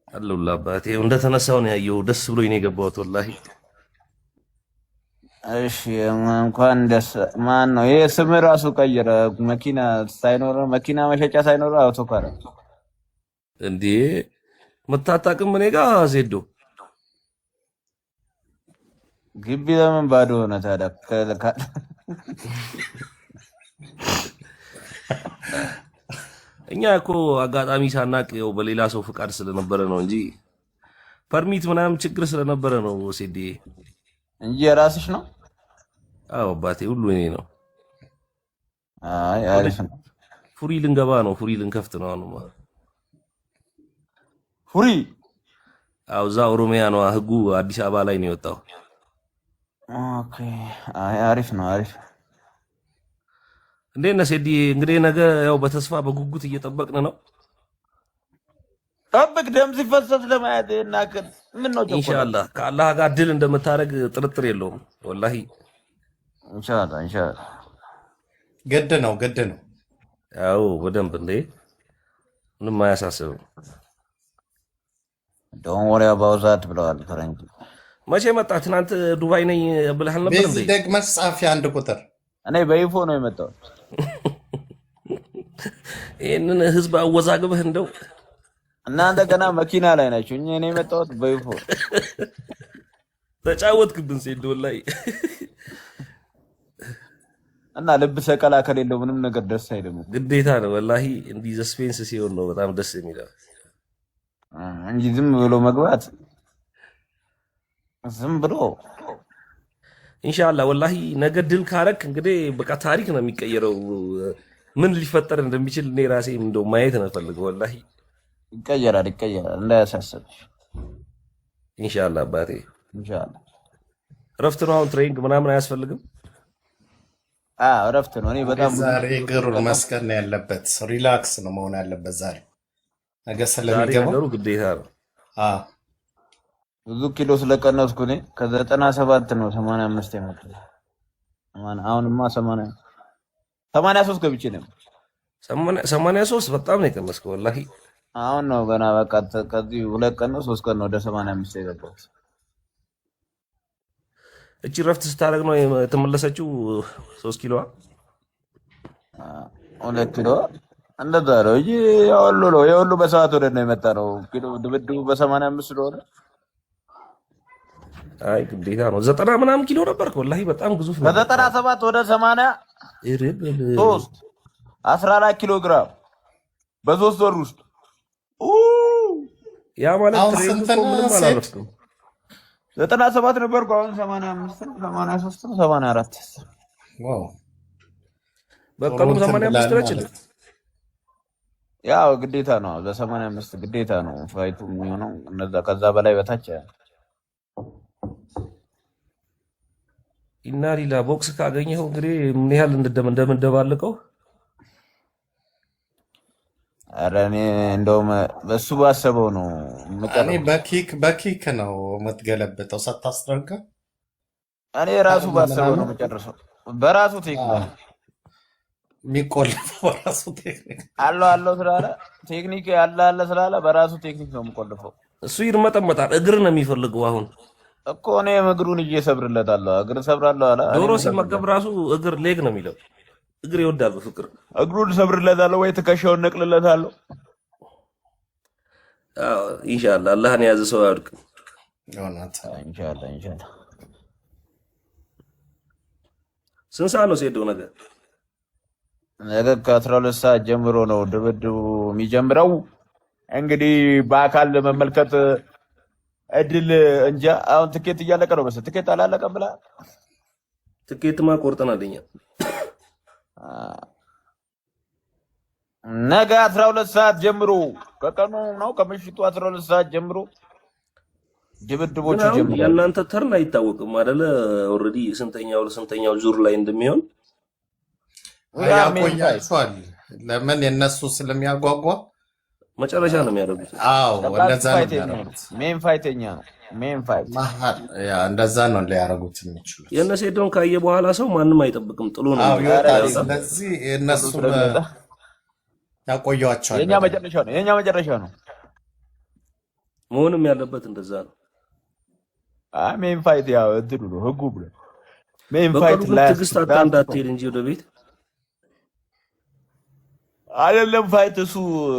አለሁልህ አባቴ። እንደተነሳው ነው ያየው። ደስ ብሎኝ ነው የገባሁት ወላሂ። እሺ እንኳን ደስ ማን ነው ይሄ ስም ራሱ ቀየረ። መኪና ሳይኖር መኪና መሸጫ ሳይኖር አውቶካር እንዴ መታጣቅም እኔ ጋር ዜዶ ግቢ ለምን ባዶ ሆነ ታዲያ? እኛ እኮ አጋጣሚ ሳናቅ ያው በሌላ ሰው ፍቃድ ስለነበረ ነው እንጂ ፐርሚት ምናምን ችግር ስለነበረ ነው ሴዴ እንጂ የራስሽ ነው። አዎ አባቴ ሁሉ እኔ ነው። አይ አሪፍ ነው። ፉሪ ልንገባ ነው። ፉሪ ልንከፍት ነው አሁን። ፉሪ አው እዛ ኦሮሚያ ነው ህጉ አዲስ አበባ ላይ ነው የወጣው። ኦኬ አይ አሪፍ ነው አሪፍ። እንዴት ነህ ሴዲ? እንግዲህ ነገ ያው በተስፋ በጉጉት እየጠበቅን ነው። ጠብቅ ደም ሲፈሰስ ለማየት እናከል ምን ነው ጀቆ ኢንሻአላህ ከአላህ ጋር ድል እንደምታረግ ጥርጥር የለውም ወላሂ። ኢንሻአላህ ኢንሻአላህ ግድ ነው። ያው በደንብ እንዴ ምንም አያሳስብም። ዶንት ወሪ አባውት ዛት ብለዋል ፈረንጅ። መቼ መጣ? ትናንት ዱባይ ነኝ ብለሃል ነበር እንዴ? በዚህ ደግመህ ጻፊ አንድ ቁጥር እኔ በይፎ ነው የመጣው። ይሄንን ህዝብ አወዛግበህ እንደው እናንተ ገና መኪና ላይ ናችሁ። እኔ የመጣሁት በይፎ ተጫወትክብን ሴዶ ላይ እና ልብ ሰቀላ ከሌለው ምንም ነገር ደስ አይልም። ግዴታ ነው ወላሂ። እንዲህ ሰስፔንስ ሲሆን ነው በጣም ደስ የሚለው እንጂ ዝም ብሎ መግባት ዝም ብሎ ኢንሻአላህ ወላሂ ነገ ድል ካረክ እንግዲህ በቃ ታሪክ ነው የሚቀየረው። ምን ሊፈጠር እንደሚችል እኔ ራሴ እንደው ማየት ነው ፈልገው ወላሂ። ይቀየራል እንዳያሳስብሽ ኢንሻአላህ አባቴ ኢንሻአላህ። ረፍት ነው አሁን ትሬኒንግ ምናምን አያስፈልግም። ረፍት ነው። እኔ በጣም ዛሬ እግሩ መስቀል ነው ያለበት። ሪላክስ ነው መሆን ያለበት ዛሬ። ነገ ስለሚገባው ግዴታ ነው። ብዙ ኪሎ ስለቀነስኩ እኔ ከ97 ነው 85 የመጣው። አሁንማ 83 ገብቼ ነው። 83 በጣም ነው የቀነስከው ወላሂ። አሁን ነው ገና በቃ ከዚህ 2 ቀን ነው 3 ቀን ነው ወደ 85 የገባሁት። እቺ ረፍት ስታደርግ ነው የተመለሰችው 3 ኪሎ 2 ኪሎ እንደዛ ነው እንጂ የሁሉ በሰዓት ወደ ነው የመጣ ነው። ኪሎ ድብድቡ በ85 ስለሆነ አይ ግዴታ ነው። 90 ምናምን ኪሎ ነበርክ ወላሂ በጣም ግዙፍ ነው። ከ97 ወደ 80 3 14 ኪሎ ግራም በ3 ወር ውስጥ ያ ማለት ትሬኒንግ እኮ ምንም አላረፍኩም። 97 ነበርኩ አሁን 85 83 84 ዋው በቀኑ 85 ረችል ያው ግዴታ ነው። በ85 ግዴታ ነው ፋይቱ የሚሆነው እነዛ ከዛ በላይ በታች ኢና ሊላ ቦክስ ካገኘው እንግዲህ ምን ያህል እንደምንደባልቀው ኧረ እኔ እንደውም በሱ ባሰበው ነው እኔ በኪክ ነው የምትገለብጠው ሳታስረጋ። እኔ ራሱ ባሰበው ነው የምጨርሰው። በራሱ ቴክኒክ የሚቆልፈው በራሱ ቴክኒክ አለው ስላለ ቴክኒክ ያለ ስላለ በራሱ ቴክኒክ ነው የምቆልፈው። እሱ ይርመጠመጣል። እግር ነው የሚፈልገው አሁን እኮ እኔ እግሩን እየሰብርለታለሁ። እግር ሰብራለሁ አለ። ዶሮ ሲመገብ ራሱ እግር ሌግ ነው የሚለው። እግር ይወዳል በፍቅር። እግሩን ሰብርለታለሁ ወይ ትከሻውን ነቅልለታለሁ። አዎ ኢንሻአላህ አላህን የያዘ ሰው ያድቅ። ኢንሻአላህ ስንት ሰዓት ነው ሲሄደው ነገር? ነገ ከ12 ሰዓት ጀምሮ ነው ድብድቡ የሚጀምረው። እንግዲህ በአካል ለመመልከት እድል እንጃ። አሁን ትኬት እያለቀ ነው መሰለኝ። ትኬት አላለቀም ብላ ትኬትማ ቆርጠናል እኛ። ነገ 12 ሰዓት ጀምሮ ከቀኑ ነው ከምሽቱ 12 ሰዓት ጀምሮ ድብድቦች ጀምሮ የእናንተ ተርን አይታወቅም አይደለ? ኦልሬዲ ስንተኛው ዙር ላይ እንደሚሆን ያቆያቸዋል። ለምን የነሱ ስለሚያጓጓ መጨረሻ ነው የሚያደርጉት። አዎ እንደዛ ነው የሚያደርጉት። ሜን ፋይተኛ ነው ሜን ፋይት እንደዛ ነው ሊያደርጉት የሚችሉት። የነሴዶን ካየ በኋላ ሰው ማንም አይጠብቅም ጥሎ ነው። ስለዚህ እነሱ ያቆያቸዋል። የኛ መጨረሻ ነው መሆንም ያለበት እንደዛ ነው። ሜን ፋይት ያው እንትኑ ነው ህጉ ብሎ ሜን በቀሉ ፋይት ግን ላይ ትዕግስት አታ እንዳትሄድ እንጂ ወደ ቤት አይደለም ፋይት እሱ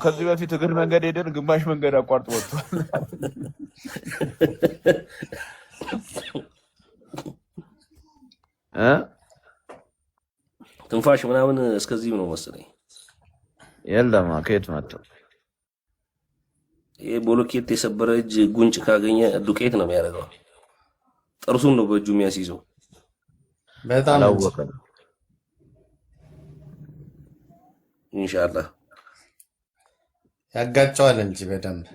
ከዚህ በፊት እግር መንገድ ሄደን ግማሽ መንገድ አቋርጦ ወጥቷል። ትንፋሽ ምናምን እስከዚህ ነው መሰለኝ። የለም ከየት መጣው? ይሄ ቦሎኬት የሰበረ እጅ ጉንጭ ካገኘ ዱቄት ነው የሚያደርገው። ጥርሱን ነው በእጁ የሚያስይዘው። በጣም አላወቀም። ኢንሻአላህ ያጋጨዋል እንጂ በደንብ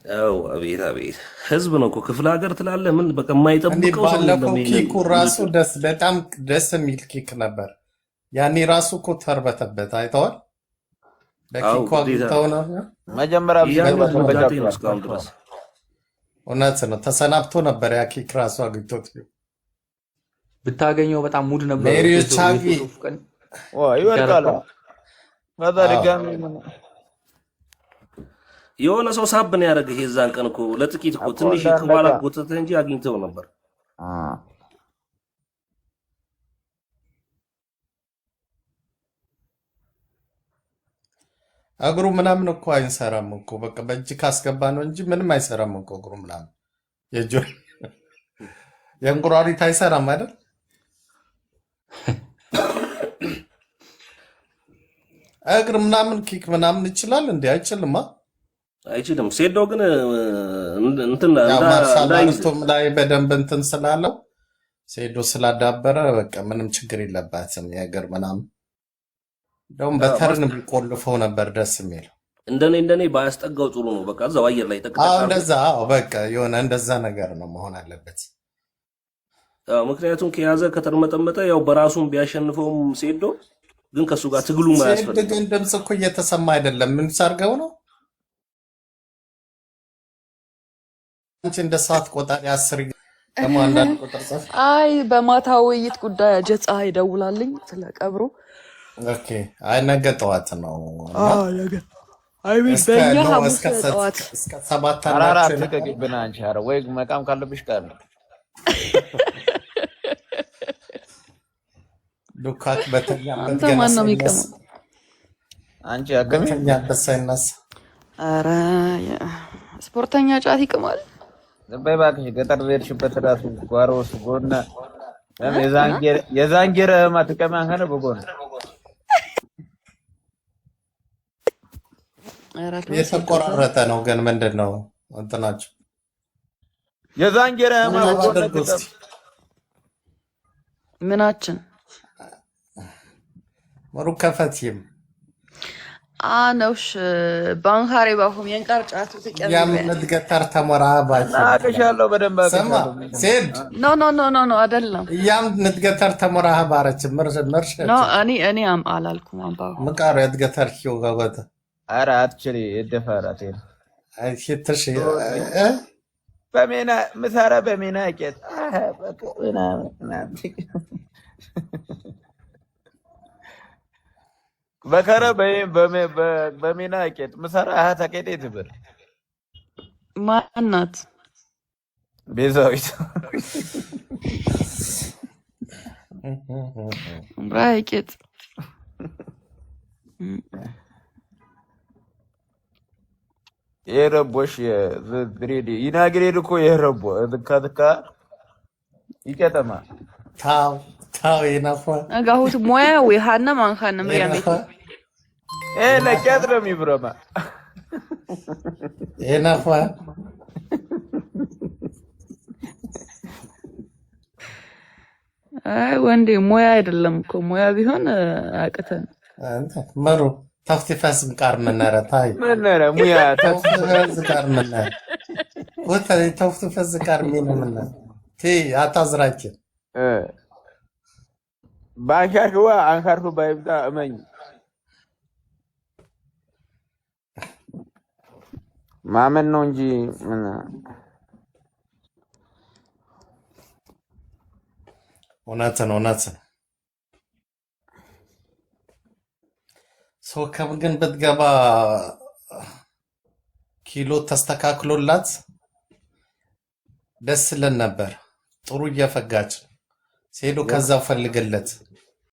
አው አቤት አቤት ህዝብ ነው እኮ ክፍለ ሀገር ትላለህ። ምን በቃ እንዴ የማይጠብቀው ሰው ባለፈው የለም። ኬኩ ራሱ በጣም ደስ የሚል ኬክ ነበር። ያኔ ራሱ እኮ ተርበተበት አይተዋል። አው በኬኩ አግኝተው ነው። መጀመሪያ ያን ሲገባ መጋጤ ነው ተበጃጅቷል። እስካሁን ድረስ። እውነት ነው። ተሰናብቶ ነበር ያ ኬክ ራሱ አግኝቶት ቢሆን ብታገኘው በጣም ሙድ ነበር። ሜሪዮ ቻጊ ይወርቃል። ከዛ ድጋሚ የሆነ ሰው ሳብን ያደረገ የዛን ቀን እኮ ለጥቂት እኮ ትንሽ ከኋላ ጎተተ እንጂ አግኝተው ነበር። እግሩ ምናምን እኮ አይሰራም እኮ በቃ በእጅ ካስገባ ነው እንጂ ምንም አይሰራም እኮ እግሩ ምናምን የጆ የእንቁራሪት አይሰራም አይደል? እግር ምናምን ኪክ ምናምን ይችላል እንዴ? አይችልማ። አይችልም። ሴዶ ግን እንትን ያው ማርሻል እንዳይዝ አርቱም ላይ በደንብ እንትን ስላለው ሴዶ ስላዳበረ በቃ ምንም ችግር የለባትም። የእግር ምናምን እንደውም በተርን ቢቆልፈው ነበር ደስ የሚለው። እንደኔ ባያስጠጋው ጥሩ ነው። በቃ እዛው አየር ላይ ጠቅጠቅ አዎ አድርጎ እንደዛ። አዎ በቃ የሆነ እንደዛ ነገር ነው መሆን አለበት። ምክንያቱም ከያዘ ከተርመጠመጠ ያው በራሱም ቢያሸንፈውም ሴዶ ግን ከሱ ጋር ትግሉ ሴድ ማያስፈልግ ግን ድምፅ እኮ እየተሰማ አይደለም። ምን ሳርገው ነው አንቺ እንደ ሰዓት ቆጣሪ 10 ደግሞ አንዳንድ ቁጥር ጽፍ። አይ በማታ ውይይት ጉዳይ አጀ ፀሐይ ደውላልኝ ስለ ቀብሩ። ኦኬ አይ ነገ ጠዋት ነው እና ነገ አይ ምን እስከ በእኛ ነው ሐሙስ እስከ ጠዋት እስከ 7 አራራ አላችሁ። ተቀቂብና አንቺ አረ ወይ መቃም ካለብሽ ቃል ዱካክ በተኛበት አንተ ገና ማን ነው ሳይነሳ የሚቀመው? አንቺ አገሚ በተኛበት ሳይነሳ አረ ስፖርተኛ ጫት ይቅማል። ዘባይ ባክሽ ገጠር ሄድሽበት ራሱ ጓሮስ ጎና የዛንጌረ ማትቀማን ከነ በጎን አረ የተቆራረጠ ነው ግን ምንድን ነው እንትናችሁ የዛንጌረ አድርጎ እስኪ ምናችን መሩ ከፈትይም አነውሽ ባንሃሬ ባሁም የንቃር ጫቱ ተቀምጠ ያምነት ገጠር ተሞራ ባች አቅሻለሁ በደንብ ሰማ አቅሻለሁ። ሴድ ኖ አይደለም። ያምነት ገጠር ተሞራ ባረች መርሽ ኖ እኔ አላልኩም አባሁ ምቃሩ የትገተር ኪው ጋጎተ አረ አትችሪ እደፋራት አይሽትሽ በሜና ምሳራ በሜና ቄት በቀና በከረ በሜና ቄት ምሳራ ታቀቴ ትብር ማናት ቤዛዊት ብራይቄት የረቦሽ የዝሬዲ ይናግሬድ እኮ የረቦ ዝካ ይቀጠማ ታው ይናፋ አጋሁት ሞያ ወይ ሃና ማንካን ምሪያም ቤት ለቂያት ነው የሚብረማ ይናፋ አይ ወንዴ ሞያ አይደለም እኮ ሞያ ቢሆን አቅተን አንተ መሩ ተፍቲፋስ ቃር መነረታይ ምንነረ ሙያ ተፍቲፋስ ቃር መነረ ወታ ተፍቲፋስ ቃር ምን ቲ አታዝራች ባንካርኩዋ አንካርኩ ባይብታ እመኝ ማመን ነው እንጂ ምን እውነት ነው ሰው ከም ግን ብትገባ ኪሎ ተስተካክሎላት ደስ ለን ነበር። ጥሩ እየፈጋች ሴዶ ከዛው ፈልግለት